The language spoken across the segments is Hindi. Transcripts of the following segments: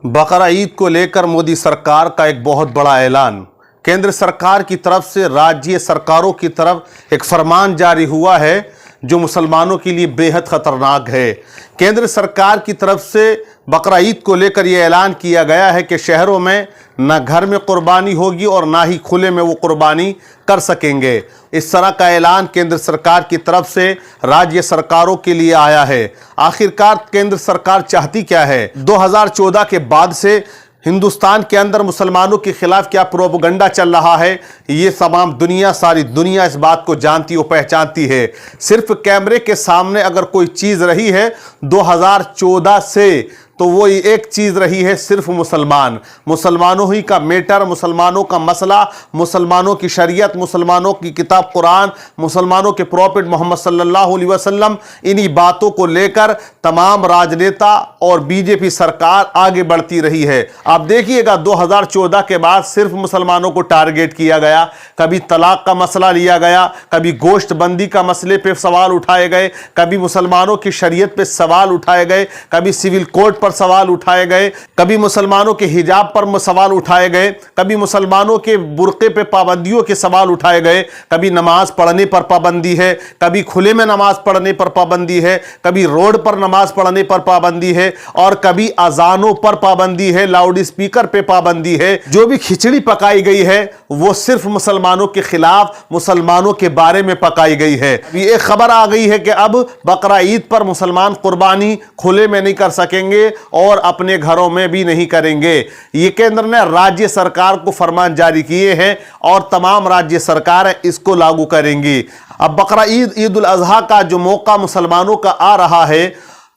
बकरा ईद को लेकर मोदी सरकार का एक बहुत बड़ा ऐलान। केंद्र सरकार की तरफ से राज्य सरकारों की तरफ एक फरमान जारी हुआ है जो मुसलमानों के लिए बेहद ख़तरनाक है। केंद्र सरकार की तरफ से बकरा ईद को लेकर यह ऐलान किया गया है कि शहरों में न घर में कुर्बानी होगी और ना ही खुले में वो कुर्बानी कर सकेंगे। इस तरह का ऐलान केंद्र सरकार की तरफ से राज्य सरकारों के लिए आया है। आखिरकार केंद्र सरकार चाहती क्या है? 2014 के बाद से हिंदुस्तान के अंदर मुसलमानों के खिलाफ क्या प्रोपेगेंडा चल रहा है, ये तमाम दुनिया, सारी दुनिया इस बात को जानती और पहचानती है। सिर्फ कैमरे के सामने अगर कोई चीज़ रही है 2014 से, तो वो एक चीज़ रही है, सिर्फ मुसलमानों ही का मैटर, मुसलमानों का मसला, मुसलमानों की शरीयत, मुसलमानों की किताब कुरान, मुसलमानों के प्रॉफिट मोहम्मद सल्लल्लाहु अलैहि वसल्लम। इन्हीं बातों को लेकर तमाम राजनेता और बीजेपी सरकार आगे बढ़ती रही है। आप देखिएगा 2014 के बाद सिर्फ मुसलमानों को टारगेट किया गया। कभी तलाक का मसला लिया गया, कभी गोश्त बंदी का मसले पे सवाल उठाए गए, कभी मुसलमानों की शरीयत पे सवाल उठाए गए, कभी सिविल कोड पर सवाल उठाए गए, कभी मुसलमानों के हिजाब पर सवाल उठाए गए, कभी मुसलमानों के बुर्के पे पाबंदियों के सवाल उठाए गए, कभी नमाज पढ़ने पर पाबंदी है, कभी खुले में नमाज पढ़ने पर पाबंदी है, कभी रोड पर नमाज पढ़ने पर पाबंदी है, और कभी अजानों पर पाबंदी है, लाउड स्पीकर पे पाबंदी है। जो भी खिचड़ी पकाई गई है वो सिर्फ मुसलमानों के खिलाफ, मुसलमानों के बारे में पकाई गई है। ये खबर आ गई है कि अब बकरा ईद पर मुसलमान कुर्बानी खुले में नहीं कर सकेंगे और अपने घरों में भी नहीं करेंगे। ये केंद्र ने राज्य सरकार को फरमान जारी किए हैं और तमाम राज्य सरकारें इसको लागू करेंगी। अब बकरा ईद उल अजहा का जो मौका मुसलमानों का आ रहा है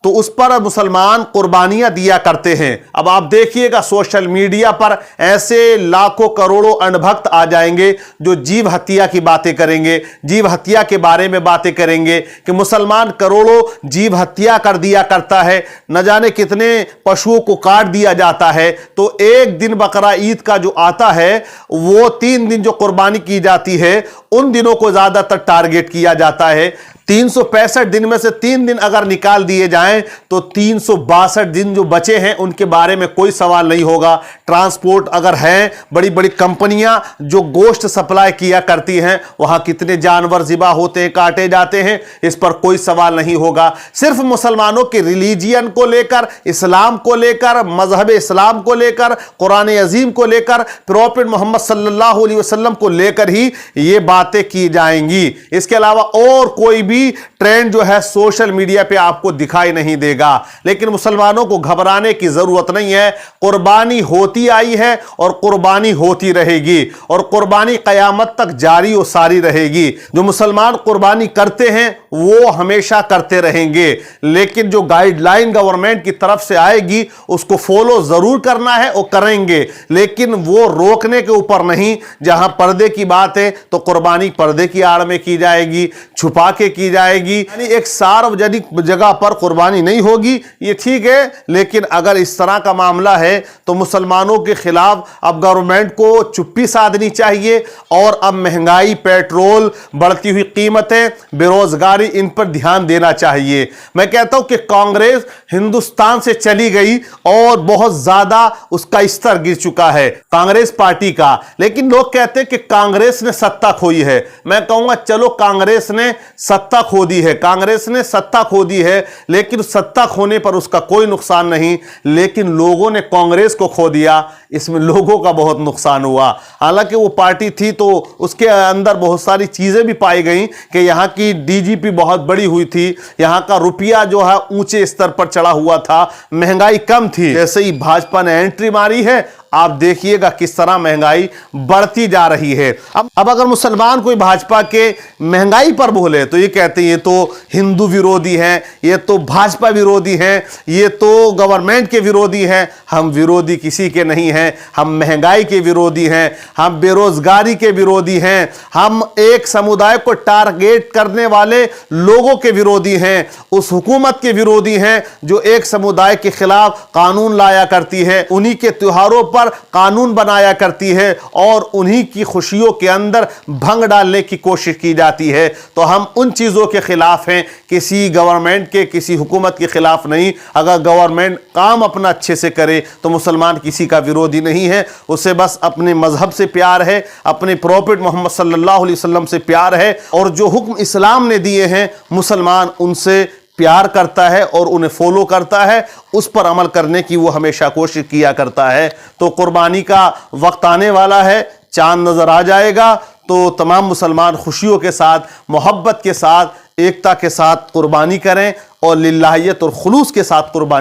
तो उस पर मुसलमान कुर्बानियां दिया करते हैं। अब आप देखिएगा सोशल मीडिया पर ऐसे लाखों करोड़ों अनभक्त आ जाएंगे जो जीव हत्या की बातें करेंगे, जीव हत्या के बारे में बातें करेंगे कि मुसलमान करोड़ों जीव हत्या कर दिया करता है, न जाने कितने पशुओं को काट दिया जाता है। तो एक दिन बकरा ईद का जो आता है, वो 3 दिन जो कुर्बानी की जाती है उन दिनों को ज्यादातर टारगेट किया जाता है। 365 दिन में से 3 दिन अगर निकाल दिए जाएं तो 362 दिन जो बचे हैं उनके बारे में कोई सवाल नहीं होगा। ट्रांसपोर्ट अगर है, बड़ी बड़ी कंपनियां जो गोश्त सप्लाई किया करती हैं, वहां कितने जानवर ज़िबा होते हैं, काटे जाते हैं, इस पर कोई सवाल नहीं होगा। सिर्फ मुसलमानों के रिलीजियन को लेकर, इस्लाम को लेकर, मजहब इस्लाम को लेकर, कुरान अजीम को लेकर, प्रॉफिट मोहम्मद सल्लल्लाहु अलैहि वसल्लम को लेकर ही ये बातें की जाएंगी। इसके अलावा और कोई भी ट्रेंड जो है सोशल मीडिया पे आपको दिखाई नहीं देगा। लेकिन मुसलमानों को घबराने की जरूरत नहीं है। कुर्बानी होती आई है और कुर्बानी होती रहेगी और कुर्बानी कयामत तक जारी और सारी रहेगी। जो मुसलमान कुर्बानी करते हैं वो हमेशा करते रहेंगे, लेकिन जो गाइडलाइन गवर्नमेंट की तरफ से आएगी उसको फॉलो जरूर करना है और करेंगे, लेकिन वो रोकने के ऊपर नहीं। जहां पर्दे की बात है तो कुर्बानी पर्दे की आड़ में की जाएगी, छुपा के की जाएगी, यानी एक सार्वजनिक जगह पर कुर्बानी नहीं होगी। ये ठीक है, लेकिन अगर इस तरह का मामला है तो मुसलमानों के खिलाफ अब गवर्नमेंट को चुप्पी साधनी चाहिए और अब महंगाई, पेट्रोल, बढ़ती हुई कीमतें, बेरोजगारी, इन पर ध्यान देना चाहिए। मैं कहता हूं कि कांग्रेस हिंदुस्तान से चली गई और बहुत ज्यादा उसका स्तर गिर चुका है कांग्रेस पार्टी का। लेकिन लोग कहते हैं कि कांग्रेस ने सत्ता खोई है। मैं कहूंगा चलो कांग्रेस ने सत्ता खो दी है, कांग्रेस ने सत्ता खो दी है, लेकिन सत्ता खोने पर उसका कोई नुकसान नहीं, लेकिन लोगों ने कांग्रेस को खो दिया, इसमें लोगों का बहुत नुकसान हुआ। हालांकि वो पार्टी थी तो उसके अंदर बहुत सारी चीजें भी पाई गई कि यहाँ की डीजीपी बहुत बड़ी हुई थी, यहाँ का रुपया जो है ऊंचे स्तर पर चढ़ा हुआ था, महंगाई कम थी। जैसे ही भाजपा ने एंट्री मारी है, आप देखिएगा किस तरह महंगाई बढ़ती जा रही है। अब अगर मुसलमान कोई भाजपा के महंगाई पर बोले तो ये कहते हैं ये तो हिंदू विरोधी हैं, ये तो भाजपा विरोधी हैं, ये तो गवर्नमेंट के विरोधी हैं। हम विरोधी किसी के नहीं हैं, हम महंगाई के विरोधी हैं, हम बेरोजगारी के विरोधी हैं, हम एक समुदाय को टारगेट करने वाले लोगों के विरोधी हैं, उस हुकूमत के विरोधी हैं जो एक समुदाय के खिलाफ कानून लाया करती है। उन्हीं के त्योहारों पर सरकार कानून बनाया करती है और उन्हीं की खुशियों के अंदर भंग डालने की कोशिश की जाती है। तो हम उन चीज़ों के खिलाफ हैं, किसी गवर्नमेंट के, किसी हुकूमत के खिलाफ नहीं। अगर गवर्नमेंट काम अपना अच्छे से करे तो मुसलमान किसी का विरोधी नहीं है, उसे बस अपने मजहब से प्यार है, अपने प्रॉफिट मोहम्मद सल्लल्लाहु अलैहि वसल्लम से प्यार है, और जो हुक्म इस्लाम ने दिए हैं मुसलमान उनसे प्यार करता है और उन्हें फॉलो करता है, उस पर अमल करने की वो हमेशा कोशिश किया करता है। तो कुर्बानी का वक्त आने वाला है, चांद नजर आ जाएगा, तो तमाम मुसलमान खुशियों के साथ, मोहब्बत के साथ, एकता के साथ कुर्बानी करें और लिल्लाहियत और खुलूस के साथ कुर्बानी